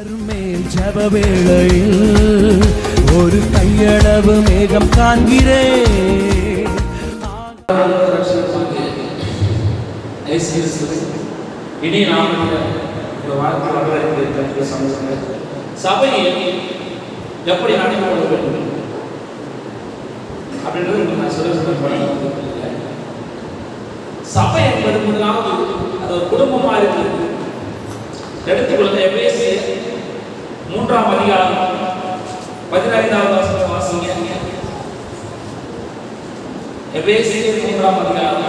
அருமேல் ஜப வேளையில் ஒரு கையளவு மேகம் காண்கிறேன். இனி நாம் சபையை எப்படி நடந்து கொள்ள வேண்டும் அப்படின்றது நான் சொல்ல சபை என்பது முதலாவது அது ஒரு குடும்பமா இருக்கு. எடுத்துக்கொள்ள எபேசியர் 3ஆம் அதிகாரம் 15வது வசனம் வாசிங்க. எபேசியர் 3ஆம் அதிகாரம்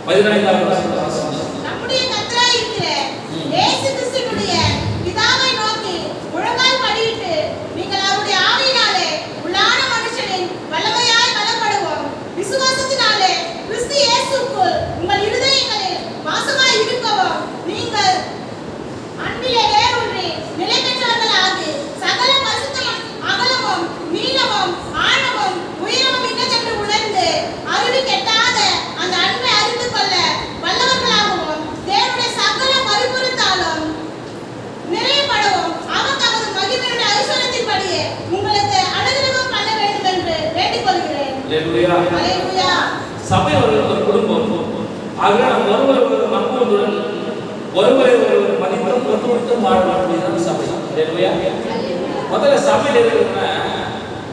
15வது வசனம் வாசிங்க. நம்முடைய கர்த்தராய் இருக்கிற இயேசு கிறிஸ்துவினுடைய பிதாவை நோக்கி முழங்கால் படியிட்டு நீங்கள் அவருடைய ஆவியினாலே உள்ளான மனுஷனின் வல்லமையாய் பலப்படுவோம். விசுவாசத்தினாலே கிறிஸ்து இயேசுக்குள் உங்கள் இருதயங்களில் வாசமாய் இருக்கவும் நீங்கள் அன்பிலே வேரூன்றி நிலை பெற்றவர்களாகி சகல பரிசுத்தமும் அகலமும் நீளமும் ஆழமும் உயரமும் இன்னதென்று உணர்ந்து அறிவு கெட்டாத அந்த அன்பை அறிந்து கொள்ள வல்லவர்களாகவும் தேவனுடைய சகல பரிபூரணத்தாலும் நிறையப்படவும் அவர் தமது மகிமையுடைய ஐஸ்வரியத்தின்படியே உங்களுக்கு அனுகிரகம் பண்ண வேண்டும் என்று வேண்டிக் கொள்கிறேன். அல்லேலூயா. சபை ஒரு குடும்பம். ஆக நாம் ஒருவர் நம்புவதுடன் ஒருவரை ஒருவர் மதித்தும் பொறுத்தும் வாழ வேண்டியது சபை. அல்லேலூயா. முதல்ல சபையில் இருக்கிற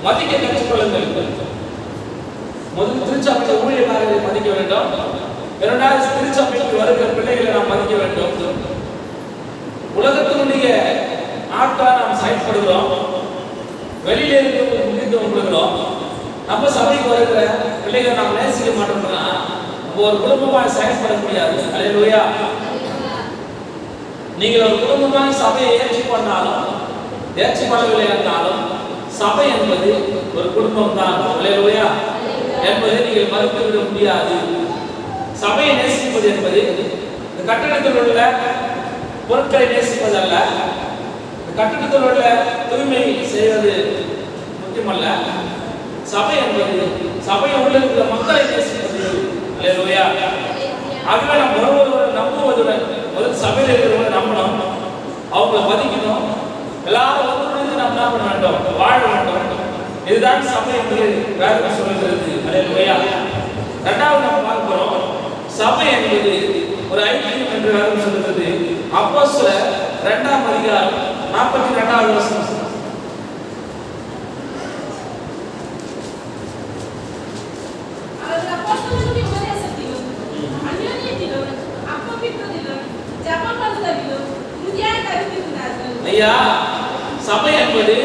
மதிக்க கற்றுக்கொள்ளுங்கள். முதல் திருச்சபையில் ஊழியக்காரர்களை மதிக்க வேண்டும். இரண்டாவது திருச்சபைக்கு வருகிற பிள்ளைகளை நாம் மதிக்க வேண்டும். உலகத்தினுடைய ஆட்களாக நாம் செயல்படுகிறோம். வெளியில இருந்து முக்கியத்துவம் கொடுக்கிறோம். நம்ம சபைக்கு வருகிற பிள்ளைகளை நாம் நேசிக்க மாட்டோம்னா ஒரு குடும்பமாக செயல்பட முடியாது. அல்லேலூயா. நீங்கள் ஒரு குடும்பமாக சபையை ஏற்றுக்கொண்டாலும் ஏற்றுக்கொள்ளவில்லை என்றாலும் சபை என்பது ஒரு குடும்பம் தான். அல்லேலூயா. என்பதை நீங்கள் மறுத்துவிட முடியாது. சபையை நேசிப்பது என்பது இந்த கட்டடத்தில் உள்ள பொருட்களை நேசிப்பதல்ல. கட்டடத்தில் உள்ள தூய்மை செய்வது முக்கியமல்ல. சபை என்பது சபையை உள்ள இருக்கிற மக்களை நேசிப்பது. அல்லேலூயா. ஆகவே நாம் ஒருவரை நம்புவதுடன் முதல் சபையில் இருக்கிறவங்களை நம்பணும், அவங்களை மதிக்கணும், எல்லாரும் ஒன்றிணைந்து நாம் என்ன பண்ண வேண்டும், வாழ வேண்டும். இதுதான் சபை என்று வேதம் சொல்கிறது. அல்லேலூயா. இரண்டாவது நாம் பார்க்கிறோம், சபை என்பது ஒரு ஐக்கியம் என்று வேதம் சொல்கிறது. அப்போஸ்தலர் 2ஆம் அதிகாரம் 42வது வசனம். ஐயா, சபை என்பது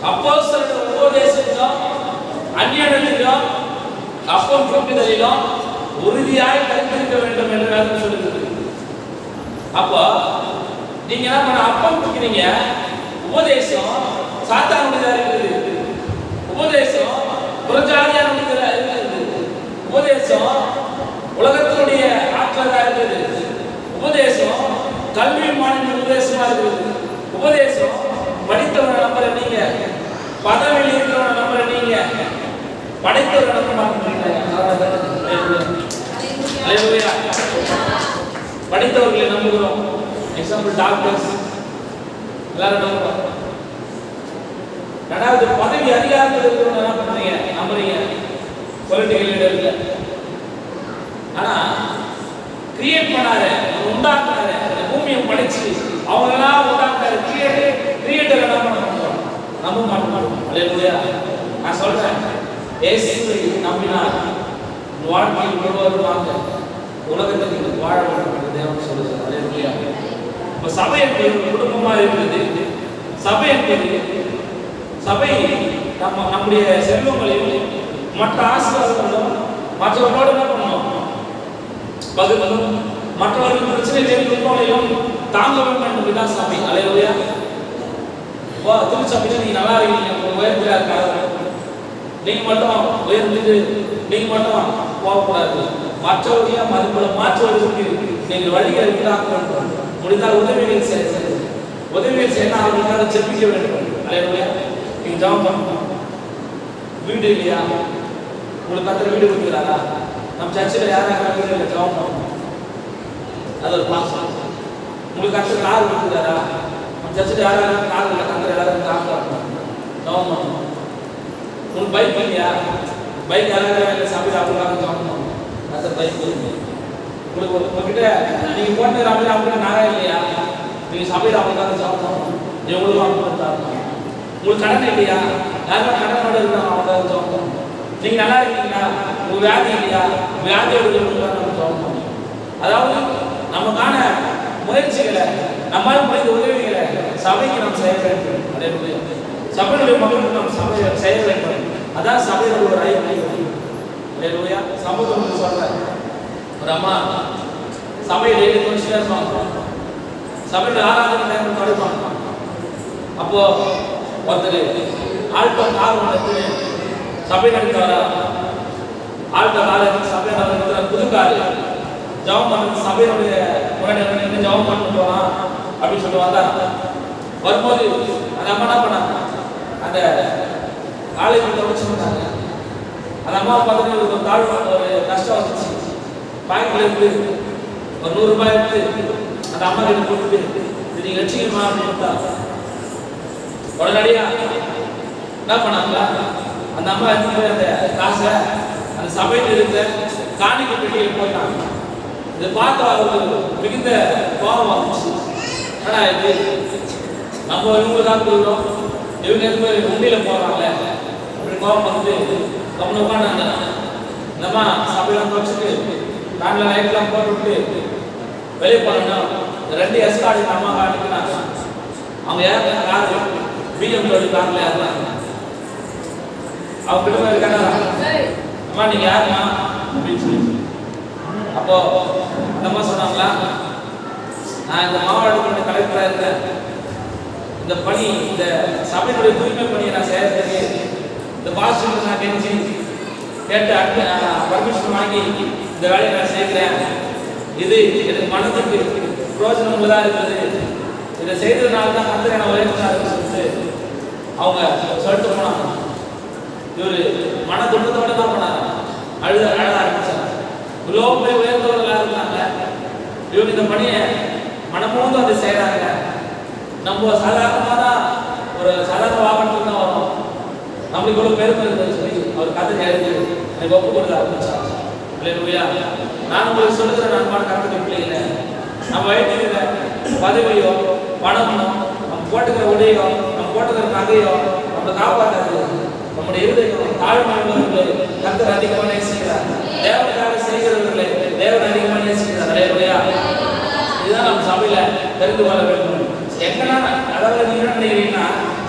அப்போஸ்தலருடைய உபதேசத்திலும் அந்நியனிலும் அப்பம் பிற்குதலிலும் உறுதியாய் கருத்திருக்க வேண்டும் என்று வேதம் சொல்லுகிறது. அப்போ நீங்க என்ன பண்ண, அப்பம் பிற்கிறீங்க, உபதேசம் சாத்தானுடையதா இருக்குது, உபதேசம் புறஜாதியானுடையதா இருக்குது, உபதேசம் உலகத்தினுடைய ஆற்றலா இருக்குது, உபதேசம் கல்வி மாநில உபதேசமா இருக்குது, உபதேசம் படித்தவரை நம்புற நீங்க, பதவியில் இருக்கிறவரை நம்புற நீங்க, படைத்தவரை நம்ப மாட்டீங்க. படித்தவர்களை நம்புகிறோம். எக்ஸாம்பிள் டாக்டர்ஸ் எல்லாரும் நம்புறோம். ரெண்டாவது பதவி அதிகாரத்தில் இருக்கிறவங்க என்ன பண்றீங்க, நம்புறீங்க, பொலிட்டிக்கல் லீடர்ல. ஆனா கிரியேட் பண்ணாரு, உண்டாக்குனாரு, பூமியை படைச்சு அவங்களெல்லாம் உண்டாக்குனாரு, கிரியேட்டர் என்ன பண்ணுறோம், நம்ப மாட்டோம். அல்லேலூயா. நான் சொல்றேன், இயேசுவை நம்பினார் வாழ்க்கையில் முழுவதுமாக உலகத்தை நீங்கள் வாழ வேண்டும் என்று தேவன் சொல்லுகிறார். அல்லேலூயா. இப்போ சபை என்பது குடும்பமாக இருக்கிறது. சபை என்பது சபை நம்முடைய செல்வங்களையும் மற்ற ஆசீர்வாதங்களும் மற்றவர்களோடு என்ன பண்ணணும், பகிர்ந்தும் மற்றவர்கள் பிரச்சனைகளையும் துன்பங்களையும் தாங்க வேண்டும் என்பதுதான் சபை. அல்லேலூயா. திருச்சபையில் நீங்க நல்லா இருக்கீங்க, உயர்ந்தியா இருக்காங்க, நீங்க மட்டும் உயர்ந்துட்டு நீங்க மட்டும் போகக்கூடாது. மற்றவர்களையா மதிப்புல மாற்றுவதற்கு நீங்கள் வழிகளை உண்டாக்க வேண்டும். முடிந்தால் உதவிகள் செய்ய உதவிகள் செய்யணும், அவர்களுக்காக செப்பிக்க வேண்டும். அல்லேலூயா. நீங்க ஜெபம் பண்ணணும். வீடு இல்லையா, உங்களுக்கு கத்திர வீடு கொடுக்குறாரா, நம்ம சர்ச்சில் யாராக வீடு ஜெபம் பண்ணணும், அது ஒரு பாசம். உங்களுக்கு கத்திர கார் கொடுக்குறாரா, நம்ம சர்ச்சில் யாரும் கார் இல்லை, கந்தர் எல்லாரும் கார் பார்க்கணும், ஜபம் பண்ணணும். உங்களுக்கு பைக் இல்லையா? பைக் யாராவது இல்லை, சபையில் அவங்களுக்காக ஜபம் பண்ணணும். அந்த பைக் உங்களுக்கு உங்ககிட்ட நீங்கள் போட்ட சபையில் அவங்க நாராக இல்லையா? நீங்கள் சபையில் அவங்களுக்காக ஜபம் பண்ணணும். எவ்வளோ அவங்க தரணும். உங்களுக்கு கடன் இல்லையா? யாரும் கடனோட இருக்காங்க, அவங்களுக்காக ஜபம் பண்ணணும். நீங்கள் நல்லா இருக்கீங்களா? உங்கள் வியாதி இல்லையா? வியாதியோட இருக்கிறவங்களுக்காக நம்ம ஜபம் பண்ணணும். அதாவது நமக்கான முயற்சிகளை, நம்மால் முடிந்த உதவிகளை சபைக்கு நாம் செய்ய வேண்டும். அதே போல சபையுடைய மக்களுக்கு நாம் சபையை செய்ய வேண்டும். அதான் சபையோட ஒரு ஐக்கியம். அல்லேலூயா. சமூகம் சொல்றேன், ஒரு அம்மா சபையில் டெய்லி கொஞ்சம் இருப்பாங்க, சபையில் ஆராதனை டைம் தொடர்பாங்க. அப்போ ஒருத்தர் ஆல்டோ கார் ஒன்று சபையில் எடுத்து வர, ஆல்டோ கார் சபையில் புது கார் ஜபம் பண்ண சபையினுடைய முன்னாடி ஜபம் பண்ணிட்டு வரலாம் அப்படின்னு சொல்லி வந்தாங்க. வரும்போது அந்த அம்மா என்ன பண்ணாங்க, அந்த ஆளுக்கு தொடச்சு வந்தாங்க. அந்த அம்மா பார்த்தீங்கன்னா ஒரு தாழ்வு, ஒரு கஷ்டம் வந்துச்சு. பாக்கெட்ல இருந்து ஒரு 100 ரூபாய் எடுத்து அந்த அம்மா கிட்ட கொடுத்துட்டு, இது நீங்க வச்சுக்கணுமா அப்படின்னு கொடுத்தா, உடனடியா என்ன பண்ணாங்களா, அந்த அம்மா எடுத்து அந்த காசை அந்த சபையில் இருந்த காணிக்கை பெட்டியில் போட்டாங்க. இதை பார்த்து அவருக்கு மிகுந்த கோபம் வந்துச்சு. ஆனா இது நம்ம இவங்க தான் போகிறோம், இவங்க உண்டியில் போகிறாங்களே அப்படி கோபம் வந்து கம்மன் உட்காந்து நம்ம சபையெல்லாம் துவச்சிட்டு நாட்டில் லைட்லாம் போட்டுவிட்டு வெளியே போனோம்னா 2 எஸ்கார்டு அம்மா காட்டிக்கிறாங்க. அவங்க யார் காரு பிஎம்டபிள்யூ காரில் ஏறாங்க. அவங்க கிட்ட போய் கேட்டாங்க, அம்மா நீங்கள் யாருமா அப்படின்னு சொல்லி. அப்போ அந்த அம்மா சொன்னாங்களா, நான் இந்த மாவட்டத்தினுடைய கலெக்டராக இருக்கேன், இந்த பணி, இந்த சபையினுடைய தூய்மை பணியை நான் செய்யறதுக்கு இந்த பாஸ்டர் நான் கெஞ்சி கேட்டு பர்மிஷன் வாங்கி இந்த வேலையை நான் செய்கிறேன். இது எனக்கு மனதுக்கு பிரயோஜனம் உள்ளதாக இருக்குது. இதை செய்ததுனால தான் கர்த்தர் என்ன உயர்த்தா இருக்குன்னு சொல்லிட்டு அவங்க சொல்லிட்டு போனாங்க. இவர் மன துன்பத்தோட தான் போனாங்க, அழ ஆரம்பிச்சாங்க. இவ்வளோ போய் உயர்ந்தவர்களாக இருந்தாங்க, இவங்க இந்த பணியை மனமோந்து வந்து செய்கிறாங்க. நம்ம சாதாரணமாக தான் ஒரு சாதாரண வாகனத்துக்கு தான் வரும், நம்மளுக்கு இவ்வளோ பெருமை இருக்குன்னு சொல்லி அவர் கதை எழுதி எனக்கு ஒப்பு கொடுக்க ஆரம்பிச்சாங்க. இல்லையா, நான் உங்களுக்கு சொல்லுகிற நான் கருத்து பிள்ளைங்க, நம்ம வைத்திருக்கிற பதவியோ பணமோ நம்ம போட்டுக்கிற உடையோ நம்ம போட்டுக்கிற நகையோ நம்ம காப்பாற்றாது. நம்முடைய இருதயம் தாழ்மையுள்ளவர்களை கர்த்தர் அதிகமாக நேசிக்கிறார். தேவனுக்காக செய்கிறவர்களை தேவன் அதிகமாக நேசிக்கிறார். இல்லையா, இதுதான் நம்ம சபையில தெரிந்து கொள்ள வேண்டும். எங்கன்னா அதாவது நீங்க என்ன நினைக்கிறீங்கன்னா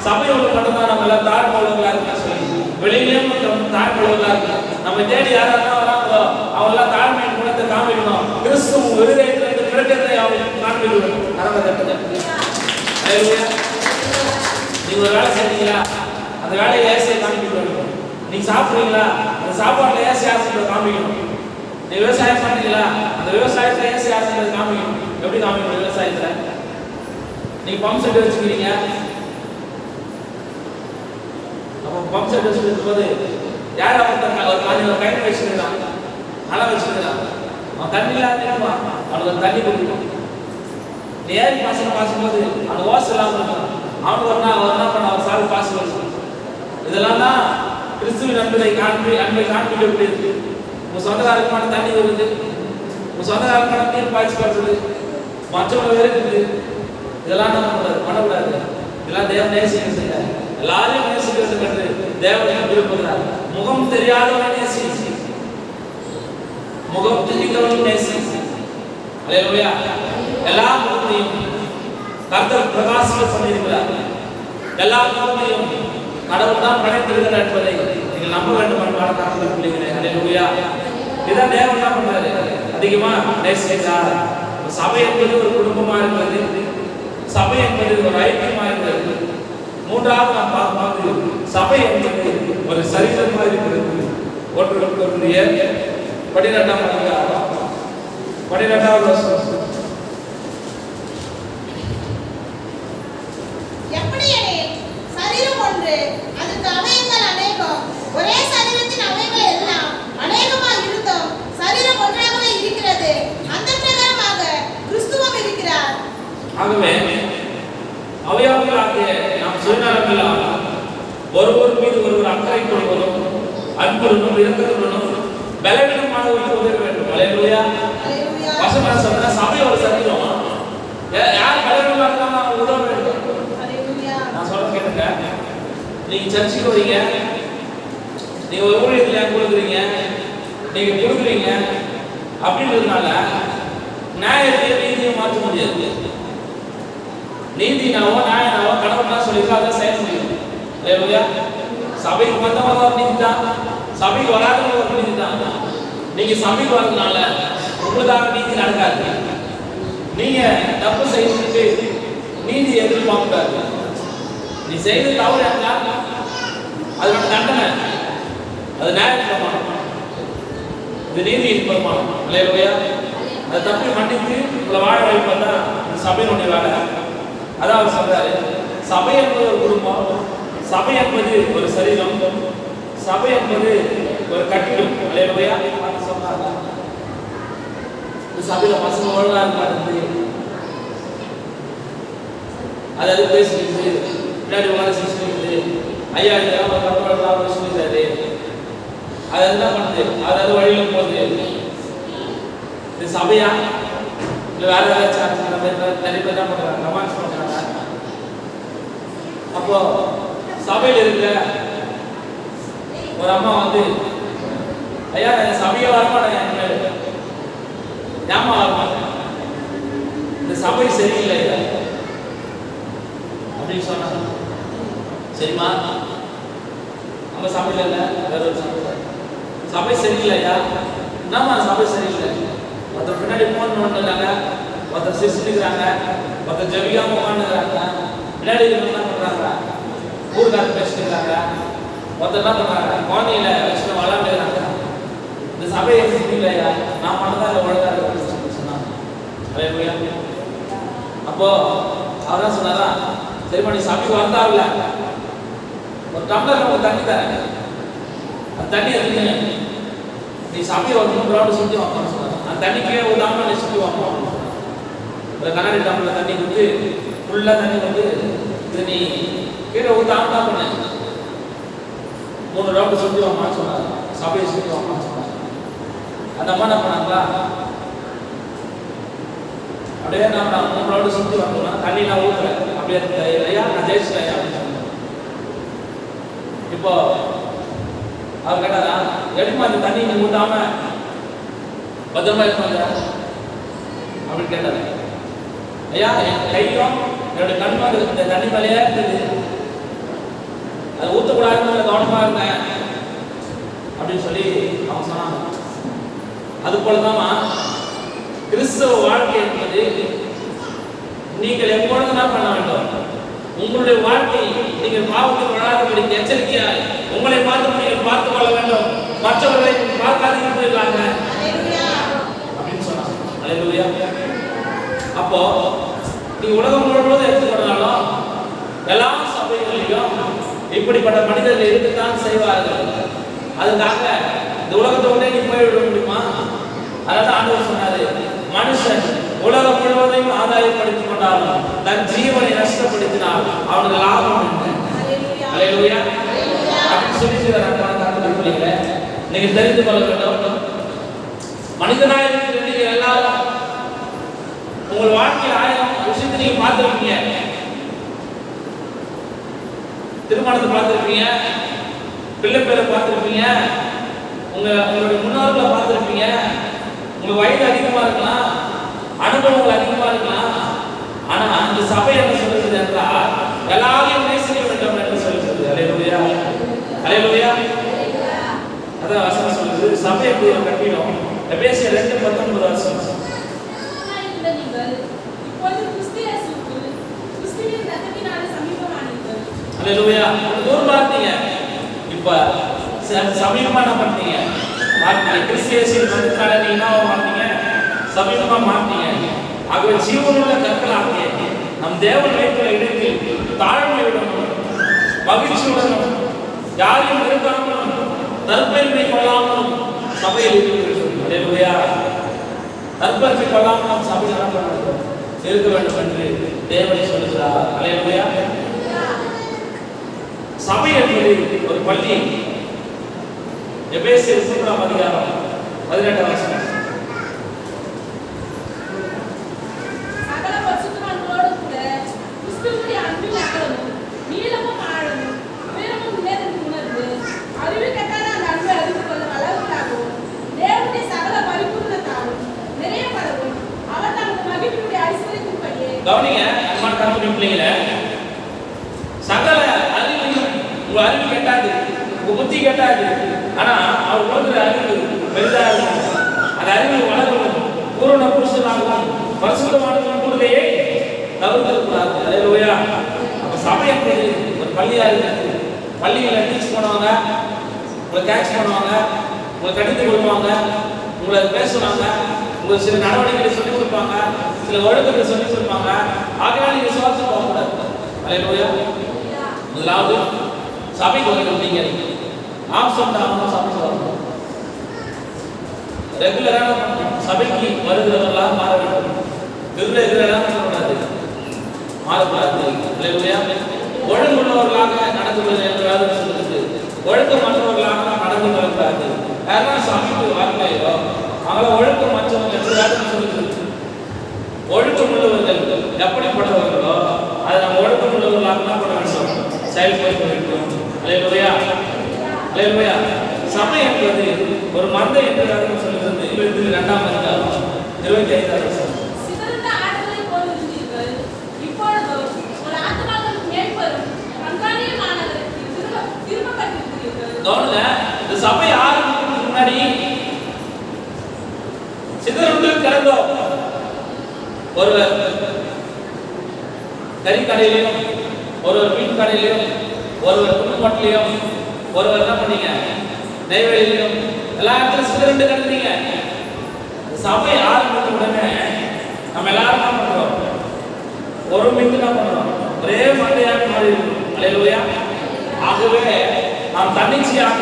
சபையோட மட்டும்தான் நம்ம எல்லாம் தாழ்மையுள்ளவர்களா இருக்குன்னு சொல்லி வெளியிலேயும் தாழ்மையுள்ளவர்களா இருக்கு. நம்ம தேடி யாரெல்லாம் வராங்களோ அவங்க எல்லாம் தாழ்மையின் குணத்தை காமிக்கணும். கிறிஸ்துவ விருதையிலிருந்து பிறக்கத்தை அவங்க காண்பிக்கணும். நீங்க ஒரு வேலை செய்றீங்களா, அந்த வேலையை ஏசியை காமிக்கணும். நீங்க சாப்பிடுறீங்களா, அந்த சாப்பாட்டுல ஏசி ஆசிரியர் காமிக்கணும். நீங்க விவசாயம் பண்றீங்களா, அந்த விவசாயத்துல ஏசி ஆசிரியர் காமிக்கணும். எப்படி காமிக்கணும்? விவசாயத்துல நீங்க பம்ப் செட் வச்சுக்கிறீங்க, அப்போ பம்ப் செட் வச்சுக்கும் போது யார் அவங்க ஒரு கையில் வச்சுக்கிறான், நல்லா வச்சுக்கிறான், அவன் தண்ணியில் இருப்பான், அவனுக்கு தண்ணி கொடுக்கணும். நேரி பாசனம் பாசும்போது அந்த ஓசை இல்லாமல் இருக்கும். அவனுக்கு ஒரு நாள் என்ன பண்ண அவர் சால் பாசு வச்சு. இதெல்லாம் தான் கிறிஸ்துவின் அன்பை காண்பிக்கக்கூடியது. உங்க சொந்தக்காரருக்கான தண்ணி வருது, உங்க சொந்தக்காரருக்கான நீர் பாய்ச்சி படுறது, மற்றவங்க இருக்குது. இதெல்லாம் நம்ம பண்ணக்கூடாது. இதெல்லாம் தேவன் நேசிக்கிறது, எல்லாரையும் நேசிக்கிறது என்று தேவன் விரும்புகிறார். முகம் தெரியாதவனை நேசி, முகம் தெரிந்தவனும் நேசி. அல்லேலூயா. எல்லா முகத்தையும் கர்த்தர் பிரகாசிக்க பண்ணியிருக்கிறார். எல்லா முகத்தையும் கடவுள் தான் படைத்திருக்கிறார் என்பதை நீங்கள் நம்ப வேண்டும் என்பான கர்த்தர் பிள்ளைகளே. அல்லேலூயா. இதான் தேவன் என்ன பண்றாரு, அதிகமா நேசிக்கிறார். சபை என்பது ஒரு குடும்பமா இருக்கிறது, சபை என்பது ஒரு ஐக்கியமா இருக்கிறது. மூன்றாவது நாம் பார்க்கும்போது சபை என்பது ஒரு சரீரமா இருக்கிறது. ஒருவருடைய 12ஆம் அதிகாரம் 12வது வசனம். எப்படியெனில் சரீரம் ஒன்று, அதற்கு அவயங்கள் அநேகம், ஒரே சரீரத்தின் அவயங்கள் எல்லாம் அநேகமாக இருந்தும் சரீரம் ஒன்றாகவே இருக்கிறது. அந்த பிரகாரமாக கிறிஸ்துவும் இருக்கிறார். ஆகவே அவையாவர்களாகிய நாம் சுயநலமில்லாமல் ஒருவர் மீது ஒருவர் அக்கறை கொள்வதும் அன்புடனும் இரக்கத்துடனும் பலவீனமானவர்களுக்கு உதவ வேண்டும். அல்லேலூயா. வசனம் சொல்ற சபை ஒரு சரீரம். யார் பலவீனமா இருக்காம அவங்க உதவ வேண்டும். நான் சொல்ல கேளுங்க. நீங்க சர்ச்சுக்கு வரீங்க, நீங்க ஒரு ஊழியத்துல கொடுக்குறீங்க, நீங்க கொடுக்குறீங்க அப்படின்றதுனால நியாயத்தையும் நீதியும் மாற்ற முடியாது. நீதினாவோ நியாயனாவோ கடவுள் தான் சொல்லியிருக்கா, அதை செய்ய முடியும். அல்லேலூயா. சபைக்கு வந்தவங்க ஒரு நீதி தான், சபைக்கு வராதவங்க ஒரு நீதி தான். நீங்க சபைக்கு வரதுனால உங்களுக்காக நீதி நடக்காது. நீங்க தப்பு செய்துட்டு நீதி எதிர்பார்க்க கூடாது. நீ செய்து தவறு என்றால் அதோட தண்டனை, அது நியாயப்பிரமாணம், இது நீதியின் பிரமாணம். அல்லேலூயா. அதை தப்பி மன்னித்து உங்களை வாழ வைப்பது தான் இந்த சபையினுடைய வேலை. அதான் அவர் சொல்றாரு, சபை என்பது ஒரு குடும்பம், சபை என்பது ஒரு சரீரம், சபை என்பது ஒரு கட்டிடம். அல்லேலூயா. சொன்னாங்க இந்த சபையில பசங்க ஒழுங்கா இருக்காது, அதாவது பேசிக்கிட்டு பின்னாடி உட்காந்து சிரிச்சுக்கிட்டு ஐயா இதெல்லாம் ஒரு கப்பலாம் சொல்லிட்டாரு, அது என்ன பண்ணுது, அதாவது வழியில போகுது. இது சபையா இல்லை வேற ஏதாச்சும் நிறைய பேர் தான் பண்றாங்க, கமெண்ட்ஸ் பண்றாங்க. அப்போ சபையில் இருக்கிற ஒரு அம்மா வந்து ஐயா நான் சபையை வரமாட்டேன், ஏமா வரமாட்டேன், இந்த சபை சரியில்லை அப்படின்னு சொன்னாங்க. சரிம்மா நம்ம சபையில் இல்லை, வேற ஒரு சபை சரியில்லையா, என்னம்மா சபை சரியில்லை, ஒருத்தர் பின்னாடி போன் பண்ணுறாங்க, ஒருத்தர் சிரிச்சுக்கிறாங்க, ஒருத்தர் ஜெபிக்காம உட்காந்துக்கிறாங்க, பின்னாடி என்ன பண்ணுறாங்க, ஊருக்காரர் பேசிக்கிறாங்க, ஒருத்தர் என்ன பண்ணுறாங்க குழந்தையில வச்சு விளாண்டுக்கிறாங்க. இந்த சபையை சரியில்லையா, நான் மட்டும்தான் இல்லை ஒழுங்கா இருக்கு சொன்னாங்க. அப்போ அவர் தான் சொன்னாரா, சரிம்மா நீ சபைக்கு வந்தாவில்ல, ஒரு டம்ளர் நம்ம தண்ணி தரேன், அந்த தண்ணி எடுத்துங்க, நீ சபையை ஒரு 3 ரவுண்டு சுற்றி வாங்கன்னு சொன்னாங்க. அந்த தண்ணி கீழே ஊதாம நீ சுற்றி வாங்க, ஒரு கண்ணாடி டம்ளர் தண்ணி கொடுத்து ஃபுல்லாக தண்ணி வந்து இது நீ கீழே ஊத்தாம தான் பண்ண 3 ரவுண்டு சுற்றி வாங்கன்னு சொன்னாங்க. சபையை சுற்றி வாங்கன்னு சொன்னாங்க. அந்த அம்மா என்ன பண்ணாங்களா, அப்படியே நான் 3 ரவுண்டு சுற்றி வாங்கணும்னா தண்ணி நான் ஊற்றுறேன், அப்படியே ஐயா நான் ஜெயிச்சிட்டேன் அப்படின்னு சொன்னேன். இப்போ அவர் கேட்டாரா, எடுமா அந்த தண்ணி நீ ஊத்தாம பத்திரமா இருப்பாங்க அப்படின்னு கேட்டாரு. ஐயா என் கையும் என்னோட கண்ணும் இந்த தண்ணி மேலேயே இருந்தது, அதை ஊற்றக்கூடாதுன்னு கவனமா இருந்தேன் அப்படின்னு சொல்லி அவங்க சொன்னாங்க. அது போலதாமா கிறிஸ்தவ வாழ்க்கை என்பது நீங்கள் எப்பொழுது என்ன பண்ண வேண்டும், உங்களுடைய வாழ்க்கை நீங்கள் பாவத்தில் விழாதபடி எச்சரிக்கையாய் உங்களை பார்த்து நீங்கள் பார்த்துக் கொள்ள வேண்டும், மற்றவர்களை பார்க்காதீங்க போயிருக்காங்க அப்படின்னு சொன்னாங்க. அல்லேலூயா. அப்போ நீ உலகம் முழுவதும் எடுத்துக்கொண்டாலும் எல்லா சபைகளிலும் இப்படிப்பட்ட மனிதர்கள் இருக்கத்தான் செய்வார்கள். அதுக்காக இந்த உலகத்தை விட நீ போய்விட முடியுமா? அதாவது ஆண்டவர் சொன்னாரு, மனுஷன் உலகம் முழுவதையும் ஆதாயப்படுத்திக் கொண்டாலும் தன் ஜீவனை நஷ்டப்படுத்தினால் அவனுக்கு லாபம் என்ன? அல்லேலூயா. அப்படின்னு சொல்லி நீங்க தெரிந்து கொள்ள வேண்டும். மனிதனாக இருக்கிற எல்லாரும் உங்கள் வாழ்க்கையில் 1000 விஷயத்தை நீங்க பார்த்துருப்பீங்க. திருமணத்தை பார்த்துருப்பீங்க, பிள்ளை பேரை பார்த்துருப்பீங்க, உங்களுடைய முன்னோர்களை பார்த்துருப்பீங்க. உங்க வயது அதிகமா இருக்கலாம், அனுபவங்கள் அதிகமா இருக்கலாம். ஆனா அந்த சபை என்ன சொல்லுது என்றால் எல்லாரையும் நேசிக்க வேண்டும் என்று சொல்லுகிறது. அல்லேலூயா. அல்லேலூயா. அதான் வசனம் சொல்லுது, சபை எப்படி கட்டிடும். எபேசியர் 2:19 வசனம். அல்லேலூயா. தூரம் பார்த்தீங்க, இப்ப சமீபமா என்ன பண்ணீங்க, கிறிஸ்தியேசின் மதத்தால நீங்க என்ன மாட்டீங்க, சமீபமா மாட்டீங்க. ஆகவே ஜீவனுள்ள கற்களாகிய நம் தேவன் வைத்துள்ள இடத்தில் தாழ்மையுடனும் மகிழ்ச்சியுடனும் யாரையும் வெறுக்காமலும் தற்பெருமை கொள்ளாமலும் சபையில் இருக்கிறது. அல்லேலூயா. தற்பெருமை கொள்ளாமல் நாம் சபையில் என்ன பண்ணுறோம், இருக்க வேண்டும் என்று தேவன் சொல்கிறார். அல்லேலூயா. சபை என்பது ஒரு பள்ளி. எபேசியர் 3ஆம் அதிகாரம் 18ஆம் வசனம். சகல பரிசுத்தவான்களோடு கூட கிறிஸ்துவின் அன்பின் அகலமும் நீளமும் ஆழமும் உயரமும் உயர்ந்து உணர்ந்து அறிவு கெட்டாத அந்த அன்பை அறிந்து கொள்ளும் அளவுக்காகவும் தேவனுடைய சகல பரிபூர்ணத்தாலும் நிறையப்படவும் அவர் தமது மகிமையுடைய ஐஸ்வரியத்தின்படியே. கவனிங்க அன்பான கர்த்தருடைய பிள்ளைகளே, சகல அறிவையும் உங்க அறிவு கெட்டாது, உங்க புத்தி கெட்டாது. ஆனா அவர் கொடுக்கிற அறிவு பெரிதா இருக்கும். அந்த அறிவு வளரணும், பூரண புருஷனாகவும் பரிசுத்தமானவர்களும் கூடுகையை தவிர்த்திருக்கிறார். அல்லேலூயா. அப்ப சபை என்பது ஒரு பள்ளியா இருக்கு. பள்ளியில டீச் பண்ணுவாங்க, உங்களை கேட்ச் பண்ணுவாங்க, உங்களை கடிந்து கொடுப்பாங்க, உங்களை பேசுவாங்க, உங்களுக்கு சில நடவடிக்கைகளை சொல்லிக் கொடுப்பாங்க, சில ஒழுக்கங்களை சொல்லிக் கொடுப்பாங்க. ஆகையால் நீங்க சோர்ந்து போகக்கூடாது. அல்லேலூயா. முதலாவது சபைக்கு வந்துருந்தீங்க, ஆப்சண்ட் ஆகணும், சபைக்கு வரணும். ரெகுலரான சபைக்கு வருகிறவர்களாக மாற வேண்டும். ரெகுலராக சொல்லக்கூடாது, மாறக்கூடாது. அல்லேலூயா. ஒழுங்குள்ளவர்களாக நடந்து கொள்ள என்றாலும் சொல்லுது, ஒழுக்கமற்றவர்களாக நடந்து கொள்ளக்கூடாது. யாரெல்லாம் சபைக்கு வரலையோ அவங்கள ஒழுக்கம் மற்றவங்க என்றாலும் சொல்லுது. ஒழுக்கம் உள்ளவர்கள் எப்படிப்பட்டவர்களோ அதை நம்ம ஒழுக்கம் உள்ளவர்களாக தான் பண்ண வேண்டும், செயல்படுத்த வேண்டும். அல்லேலூயா. அல்லேலூயா. சபை என்பது ஒரு மந்தை என்று சொல்லுகிறது. 2ஆம் அதிகாரம் 25ஆம் வசனம். சிதறுண்ட ஆடுகளைப் போல இருந்தீர்கள், இப்பொழுதோ ஒரு ஆத்துமாக்களுக்கு மேய்ப்பரும் கண்காணியுமானவருக்கு திரும்பப்பட்டிருக்கிறீர்கள். கவனிங்க, இந்த சபை ஆரம்பிக்கிறதுக்கு முன்னாடி சிதறுண்டு கிடந்தோம். ஒருவர் கறிக்கடையிலையும், ஒருவர் மீன் கடையிலையும், ஒருவர் குடும்பத்திலையும், ஒருவர் என்ன பண்ணீங்க நெய்வேலியிலும், எல்லா இடத்துலையும் சிதறுண்டு கிடந்தீங்க. சபை ஆரம்பித்த உடனே நம்ம எல்லாரும் என்ன பண்றோம்? ஒரு மீன் தான் பண்றோம், ஒரே மண்டையாக மாறி இருக்கும். அல்லேலூயா. ஆகவே நாம் தன்னிச்சையாக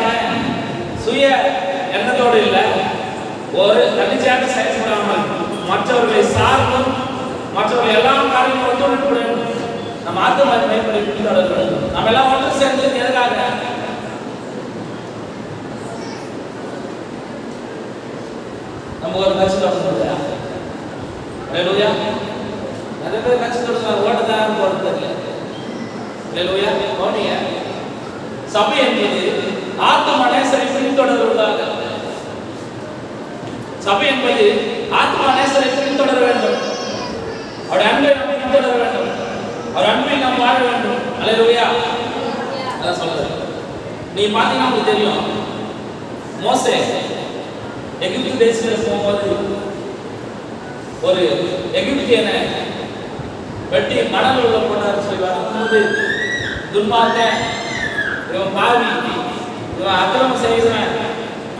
சுய எண்ணத்தோடு இல்லை, ஒரு தன்னிச்சையாக செயல்படாமல் மற்றவர்களை சார்ந்தும் மற்றவர்கள் எல்லா காரியங்களும் ஒத்துழைப்புடன் நம்ம ஆத்ம மேம்படி பின்தொடர வேண்டும். நம்ம எல்லாம் ஒன்று சேர்ந்து எதற்காக? நம்ம ஒரு கட்சி தொடர்ந்து அல்லேலூயா. நிறைய பேர் கட்சி தொடர்ந்து ஓட்டத்தான் போறது இல்லை. அல்லேலூயா. கவனிங்க, சபை என்பது ஆத்ம நேசரை பின்தொடர்வதாக. சபை என்பது ஆத்மா நேசரை பின்தொடர வேண்டும். அவருடைய அன்பை நாம் பின்தொடர வேண்டும். அவர் அன்பை நாம் வாழ வேண்டும். அல்லேலூயா. அதான் சொல்றது. நீ பார்த்தீங்கன்னா உங்களுக்கு தெரியும், மோசே எகிப்து தேசத்தில் போகும்போது ஒரு எகிப்தியனை வெட்டி மணல் உள்ள போனார் சொல்லி வரும்போது, துன்மார்க்கன், இவன் பாவி, இவன் அக்கிரமம் செய்கிறவன்,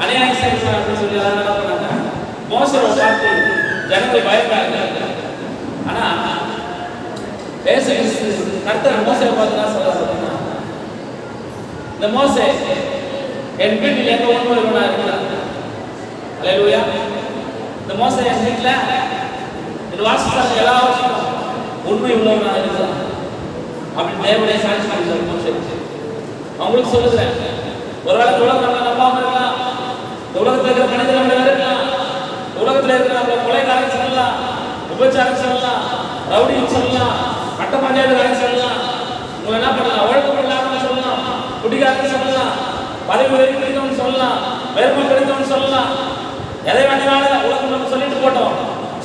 அநியாயம் செய்கிறவன் அப்படின்னு சொல்லி எல்லாரும் என்ன பண்ணாங்க? மோசரை பார்த்து ஜனங்கள் பயந்தாங்க. ஆனா இயேசு கிறிஸ்து கர்த்தர் மோசேயை பார்த்து தான் சொல்றாரு, இந்த மோசே என் வீட்டில் எங்க உண்மையுள்ளவனா இருக்கிறான். அல்லேலூயா. இந்த மோசே என் வீட்டுல என் வாசஸ்தலத்துல எல்லா வருஷமும் உண்மை உள்ளவனா இருக்கிறான் அப்படின்னு தேவனே சாட்சி கொடுத்தார் மோசே. அவங்களுக்கு சொல்லுகிறேன், ஒருவேளை உலகம் நம்பாம இருக்கலாம், உலகத்தில் இருக்கிற மனிதர்கள் இருக்கலாம், உலகத்தில் இருக்கிற கொலைகாரன் சொல்லலாம், விபச்சாரம் சொல்லலாம், ரவுடின்னு சொல்லலாம், கட்ட பஞ்சாயத்து சொல்லலாம், உங்களை என்ன பண்ணலாம், ஒழுக்கம் இல்லாமல் சொல்லலாம், குடிகாரன் சொல்லலாம், பதவி உயர்வு கிடைத்தவன் சொல்லலாம், பெருமை கிடைத்தவன் சொல்லலாம், எதை வேண்டினாலும் உலகம் நம்ம சொல்லிட்டு போட்டோம்.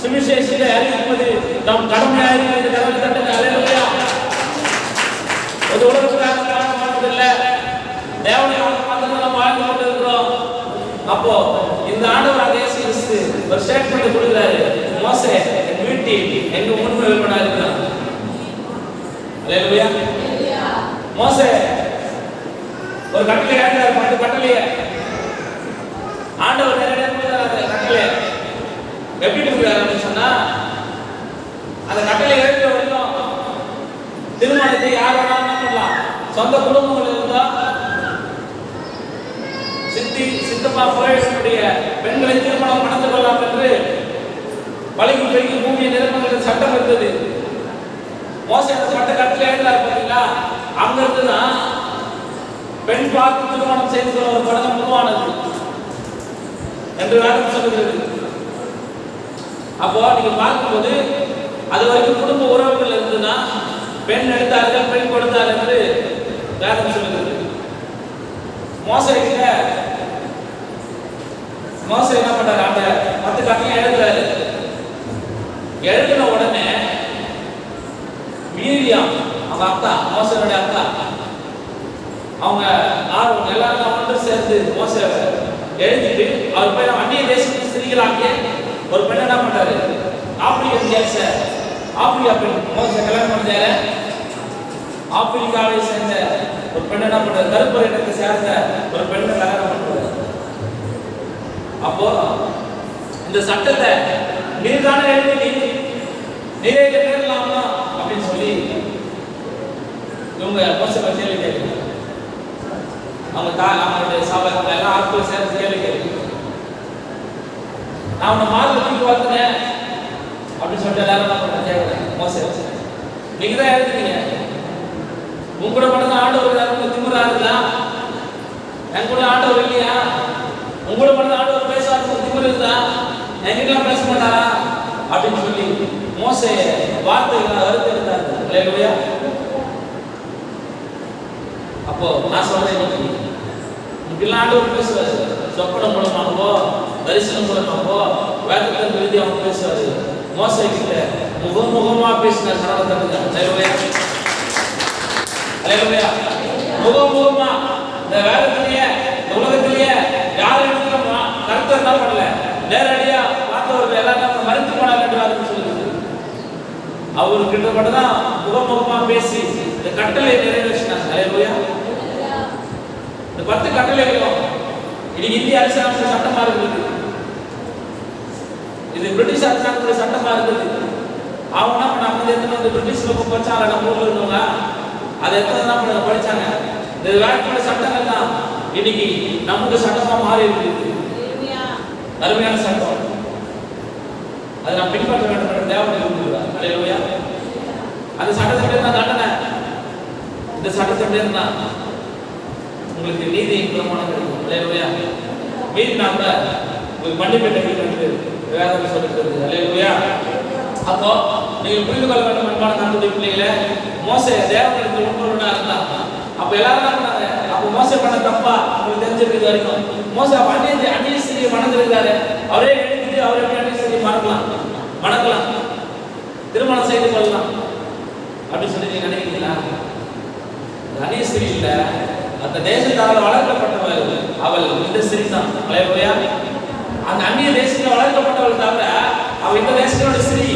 சுவிசேஷத்தை அறிவிப்பது நம் கடமையாக இருக்கிறது. கடவுள் தட்டுங்க. அல்லேலூயா. ஒரு உலகத்துக்காக வாழ மாட்டதில்லை, தேவனையோட பார்த்து நம்ம வாழ்ந்து கொண்டு இருக்கிறோம். அப்போ இந்த ஆண்டவர் இயேசு கிறிஸ்து ஒரு ஸ்டேட்மெண்ட் கொடுக்கிறாரு, மோசே என் வீட்டில் எங்க உண்மை விற்பனா இருக்கிறான். அல்லேலூயா. மோசே ஒரு கட்டளை ஏற்றார், 10 கட்டளையை ஆண்டவர் நேரடியாக கொடுக்கிறார். அந்த கட்டளை எப்படி கொடுக்கிறாருன்னு சொன்னா, அந்த கட்டளை ஏற்ற வரைக்கும் திருமணத்தை யார் வேணாலும் பண்ணலாம். சொந்த குடும்பங்கள் இருந்தா சித்தி சித்தப்பா புகழக்கூடிய பெண்களை திருமணம் நடந்து கொள்ளலாம் என்று பழகி பெருகி பூமியை நிரப்புகிற சட்டம் இருந்தது. மோசே அந்த சட்ட கட்டளை எழுதுறாரு பார்த்தீங்களா, அங்க இருந்துதான் பெண் பார்த்து திருமணம் செய்து கொள்ள ஒரு பழக்கம் உருவானது என்று வேதம் சொல்லுகிறது. அப்போ நீங்க பார்க்கும்போது அது வரைக்கும் குடும்ப உறவுகள் இருந்ததுன்னா பெண் எடுத்தார்கள் பெண் கொடுத்தார் என்று வேதம் சொல்லுகிறது. மோசே என்ன பண்றாரு, அந்த 10 கட்டளை எழுதுறாரு. எழுதின உடனே மீரியாம் அவங்க அக்கா, மோசேனுடைய அக்கா, அவங்க எல்லாரும் ஒன்று சேர்ந்து மோசே எழுதிட்டு அவர் போய் அந்நிய தேசத்துக்கு ஸ்திரீகளாகிய ஒரு பெண் என்ன பண்றாரு, ஆப்பிரிக்கன் தேச ஆப்பிரிக்கா பெண் மோசே கல்யாணம் பண்ணாரு. ஆப்பிரிக்காவை சேர்ந்த ஒரு பெண் என்ன பண்றாரு, கருப்பு இனத்தை சேர்ந்த ஒரு பெண்ணை கல்யாணம் பண்றாரு. அப்போ இந்த சட்டத்தை நீர்தானே எழுதி நீரே பேரலாமா அப்படின்னு சொல்லி இவங்க மோசே கேள்வி கேட்கிறாங்க. அவங்களுடைய சபை எல்லாம் ஆட்கள் சேர்ந்து கேள்வி கேட்கிறாங்க. நான் உன்னை மார்க்க தூக்கி பார்த்தேன் அப்படின்னு சொல்லிட்டு எல்லாரும் நான் கேட்கிறேன். மோசே நீங்க தான் எழுதுறீங்க, உங்க கூட மட்டும் தான் ஆண்டவர் திமுறா இருக்குதா, என் கூட ஆண்டவர் இல்லையா, உங்களோட மட்டும் தான் ஆண்டவர் பேசுவார் திமுறை இருக்குதா, எங்கிட்டலாம் பேச மாட்டாரா அப்படின்னு சொல்லி மோசே வார்த்தைகளை அறுத்து எடுத்தாரு. அல்லேலூயா. அப்போ நான் சொல்றேன், இப்படிலாம் ஆண்டவர் பேசுவாரு. சொப்பனம் மூலமாகவோ தரிசனம் மூலமாகவோ வேதத்தின் விருதி அவங்க பேசுவாரு. மோசே கிட்ட முகமுகமா பேசினார். அல்லேலூயா. முகமுகமா இந்த வேதத்திலேயே உலகத்திலேயே யாரும் கருத்தை என்ன பண்ணல, நேரடியா பார்த்தவர்கள் எல்லாரும் மறைத்து போனார் என்று சொல்லுது. அவரு கிட்டப்பட்ட தான் முகமுகமா பேசி இந்த கட்டளை நிறைவேற்றினாங்க. அல்லேலூயா. இந்த 10 கட்டளைகளும் இன்னைக்கு இந்திய அரசாங்கத்துடைய சட்டமா இருக்குது, இது பிரிட்டிஷ் அரசாங்கத்துடைய சட்டமா இருக்குது. அவங்க நம்ம எத்தனை பிரிட்டிஷ்ல படிச்சாங்க, நம்ம ஊர்ல இருந்தவங்க அதை எத்தனை படிச்சாங்க. இந்த வேலைக்குள்ள சட்டங்கள் தான் இன்னைக்கு நமக்கு சட்டமா மாறி இருக்குது. அருமையான சட்டம், அதை நாம் பின்பற்ற வேண்டும் என்ற தேவை இருக்கிறார். அல்லேலூயா. அந்த சட்டத்தின் பேர் தான் தண்டனை. இந்த சட்டத்தின் பேர் தான் உங்களுக்கு நீதி பிரமாணம் கிடைக்கும். அல்லேலூயா. மீறினா கூட உங்களுக்கு மன்னிப்பு கிடைக்கும் என்று வேதம் சொல்லுகிறது. அல்லேலூயா. அப்போ நீங்கள் புரிந்து கொள்ள வேண்டும் அன்பான கர்த்தருடைய பிள்ளைகளே, மோசே தேவனுக்கு உண்மையா இருந்தா அப்ப எல்லாரும் என்ன பண்ணாங்க, அப்ப மோசே பண்ண தப்பா உங்களுக்கு தெரிஞ்சிருக்கிறது வரைக்கும் மோசே அந்நிய ஸ்திரியை மணந்திருக்காரு. அவரே எழுதிட்டு அவரே அந்நிய ஸ்திரியை மணக்கலாம், திருமணம் செய்து கொள்ளலாம் அப்படின்னு சொல்லி நீங்க நினைக்கிறீங்களா? அந்நிய ஸ்திரி இல்ல, அந்த தேசத்தால் வளர்க்கப்பட்டவள் அவள் இந்த ஸ்திரி தான். அல்லேலூயா. அந்த அந்நிய தேசத்தில் வளர்க்கப்பட்டவள் தவிர அவள் இந்த தேசத்தோட ஸ்திரி,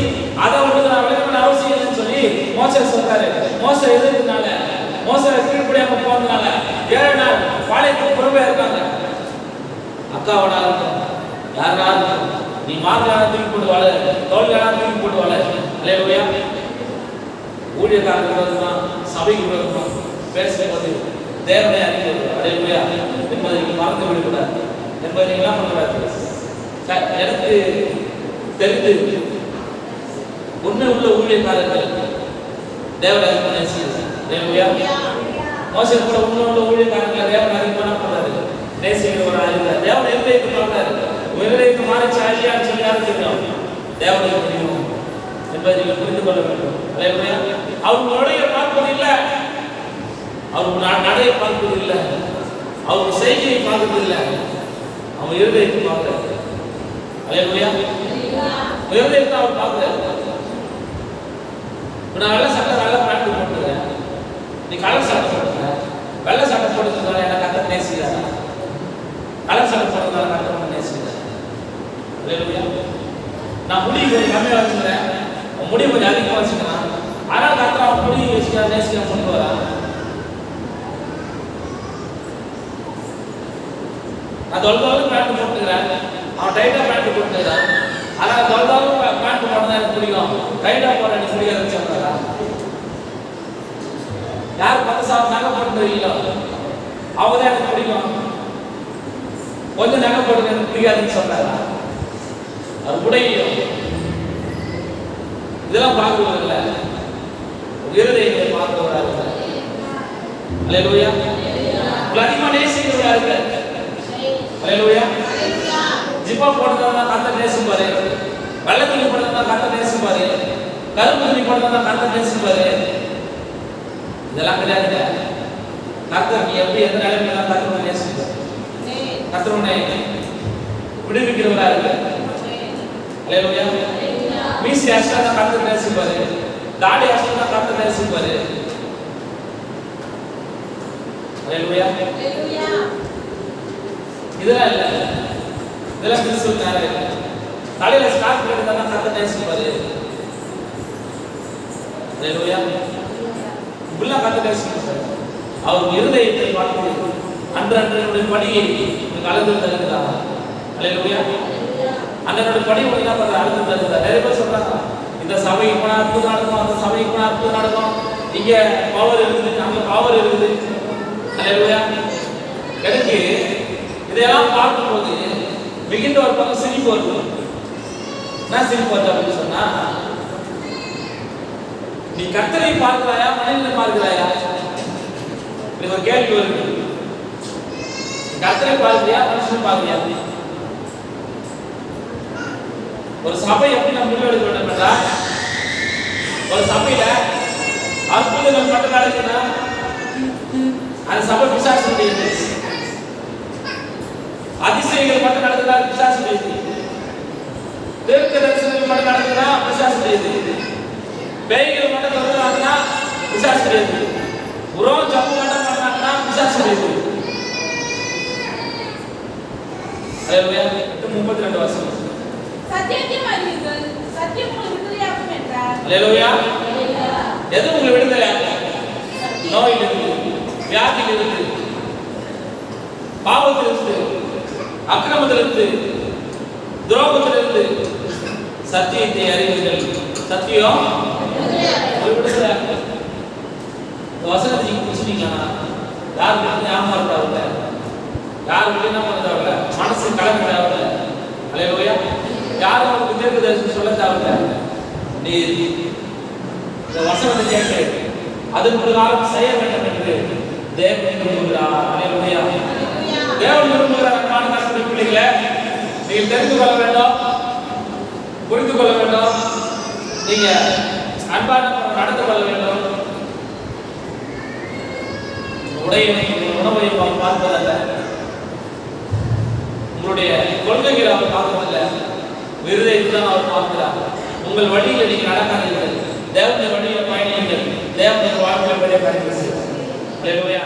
அதை விட்டு நான் விளக்க அவசியம் இல்லைன்னு சொல்லி மோசே சொல்றாரு. மோசே எதிர்க்கிறதுனால, மோசே கீழ்ப்படியாம போனதுனால 7 நாள் பாளையத்துக்கு புறம்பே இருக்காங்க. அக்காவோட இருக்கும் யாரா இருக்கும், நீ மார்கான தூக்கி போட்டு வாழ, தோல்கான தூக்கி போட்டு வாழ. அல்லேலூயா. ஊழியக்காரர்கள் விரோதமா சபைக்கு விரோதமா பேசும்போது தேவனை அறிந்து அல்லேலூயா என்பதை நீங்கள் மறந்து விடக்கூடாது, என்பதை நீங்கள் என்ன பண்ணக்கூடாது. எனக்கு தெரிந்து உண்மை உள்ள ஊழியக்காரர்கள் தேவனை அறிமுறை செய்யுது. மோசே கூட உண்மை உள்ள ஊழியக்காரர்களை தேவனை அறிமுறை பண்றாரு. நேசிக்கிற ஒரு அறிவு தேவனை எல்லைக்கு பார்த்தாரு. உயிரிழைக்கு மாறிச்சு ஆழியான்னு சொல்லி யாரும் தெரியும், தேவனை தெரியும் என்பதை நீங்கள் புரிந்து கொள்ள வேண்டும். அல்லேலூயா. அவங்களுடைய பார்ப்பது இல்லை, அவங்க நடையை பார்ப்பது இல்லை, அவங்க செய்கையை பார்ப்பது இல்லை, அவங்க இருதயத்தை பார்க்கிறார். அல்லேலூயா. இருதயத்தை அவர் பார்க்கிறார். நான் வெள்ளை சட்டை நல்ல பேண்ட் போட்டுக்கிறேன், நீ கலர் சட்டை போட்டுக்கிற, வெள்ளை சட்டை போட்டுக்கிறதால என்ன கத்த நேசிக்கிறாரா? கலர் சட்டை போட்டுக்கிறதால கத்த நேசிக்கிறார். அல்லேலூயா. நான் முடி கொஞ்சம் கம்மியாக வச்சுக்கிறேன், முடி கொஞ்சம் அதிகமாக வச்சுக்கிறான், ஆனால் கத்த அவன் முடி வச்சுக்கிறா நேசிக்கிறா கொண்டு வரான். நான் தொலைதோறும் பேண்ட் போட்டுக்கிறேன், அவன் டைட்டாக பேண்ட் போட்டுக்கிறான், ஆனால் தொலைதோறும் பேண்ட் போட்டதான் எனக்கு பிடிக்கும், டைட்டாக போட எனக்கு பிடிக்காதுன்னு சொல்றாரா? யார் 10,000 நகை போட்டுருக்கீங்களோ அவங்க தான் எனக்கு பிடிக்கும், கொஞ்சம் நகை போட்டு எனக்கு பிடிக்காதுன்னு சொல்றாரா? அது உடையும் இதெல்லாம் பார்க்கிறவர்கள இருதயங்களை பார்க்கிறவராக அல்லேலூயா. அதிகமா நேசிக்கிறவராக அல்லேலூயா. ஜிப்பா போடுறதா கர்த்தர் நேசிப்பாரு, வெள்ளை துணி போடுறதா கர்த்தர் நேசிப்பாரு, கருப்பு துணி போடுறதா கர்த்தர் நேசிப்பாரு. இதெல்லாம் கிடையாது. கர்த்தர் நீ எப்படி எந்த நிலைமையில கர்த்தர் நேசிப்பாரு. கர்த்தர் உன்னை விடுவிக்கிறவராக அல்லேலூயா. மீசி அஷ்டா கர்த்தர் நேசிப்பாரு, தாடி அஷ்டா கர்த்தர் நேசிப்பாரு. அல்லேலூயா. இதெல்லாம் இல்ல, இதெல்லாம் கிறிஸ்துவ நேரம் இல்லை. தலையில ஸ்கார்ப் எடுத்தா கர்த்தர் நேசிப்பாரு. அல்லேலூயா. இப்படிலாம் கர்த்தர் நேசிப்பாரு. அவர் இருதயத்தை பார்த்து அன்றன்றைய படியை அளந்து தருகிறார். அல்லேலூயா. அன்றன்றைய படி என்ன பண்ற அளந்து தருகிறார். நிறைய பேர் சொல்றாங்க இந்த சபைக்கு போனா அற்புதம் நடக்கும், அந்த சபைக்கு போனா அற்புதம் நடக்கும், இங்க பவர் இருக்குது, அங்க பவர் இருக்குது. அல்லேலூயா. எனக்கு இதையெல்லாம் பார்க்கும்போது மிகுந்த ஒரு பக்கம் சிரிப்பு வருது. என்ன சிரிப்பு வருது அப்படின்னு சொன்னா, நீ கர்த்தரை பார்க்கிறாயா மனிதனை பார்க்கிறாயா? ஒரு கேள்வி வருது. கர்த்தரை பார்க்கிறியா மனுஷனை பார்க்கிறியா? ஒரு சபை எப்படி நம்ம முடிவெடுக்க வேண்டும் என்றால், ஒரு சபையில அற்புதங்கள் மட்டும் நடக்குதுன்னா அந்த சபை பிசாசுடையது. அதிசயங்கள் மட்டும் நடக்குதா பிசாசுடையது. தீர்க்க தரிசனங்கள் மட்டும் நடக்குதா பிசாசுடையது. பேய்கள் மட்டும் தொடர்றாங்கன்னா பிசாசுடையது. உறவு ஜபம் மட்டும் பண்ணாங்கன்னா பிசாசுடையது. அல்லேலூயா. 32 வசனம். சத்தியத்தை அறியுங்கள், சத்தியம் உங்களை விடுதலையாக்கும் என்றார். அல்லேலூயா. எது உங்களை விடுதலையாக்கும்? நோயிலிருந்து, வியாதியிலிருந்து, பாவத்திலிருந்து, அக்கிரமத்திலிருந்து, துரோகத்திலிருந்து சத்தியத்தை அறியுங்கள். சத்தியம் விடுதலையாக்கும். இந்த வசனத்தை நீங்க புரிஞ்சுட்டீங்கன்னா யார் வீட்டு ஞாபகம் தேவையில்ல, யார் வீட்டு என்ன பண்ண தேவையில்ல, மனசு கலக்க தேவையில்ல. அல்லேலூயா. யாரும் உங்களுக்கு தீர்க்க தரிசனம் சொல்ல தேவையில்ல. நீ இந்த வசனத்தை கேட்டு அதன் பிரகாரம் செய்ய வேண்டும் என்று தேவன் விரும்புகிறார். அல்லேலூயா. தேவன் விரும்புகிறார். அன்பான கர்த்தருடைய பிள்ளைகளே, நீங்கள் தெரிந்து கொள்ள வேண்டும், புரிந்து கொள்ள வேண்டும், நீங்க அன்பான நடந்து கொள்ள வேண்டும். உடையையும் உணவையும் அவர் பார்ப்பதல்ல, உங்களுடைய கொள்கைகளை அவர் பார்ப்பதில்லை, விருதைக்கு தான் அவர் பார்க்கிறார். உங்கள் வழியில் நீங்கள் நடக்காதீர்கள், தேவனுடைய வழியில் பயணியுங்கள், தேவனுடைய வாழ்க்கையை பயன்படுத்துங்கள். அல்லேலூயா.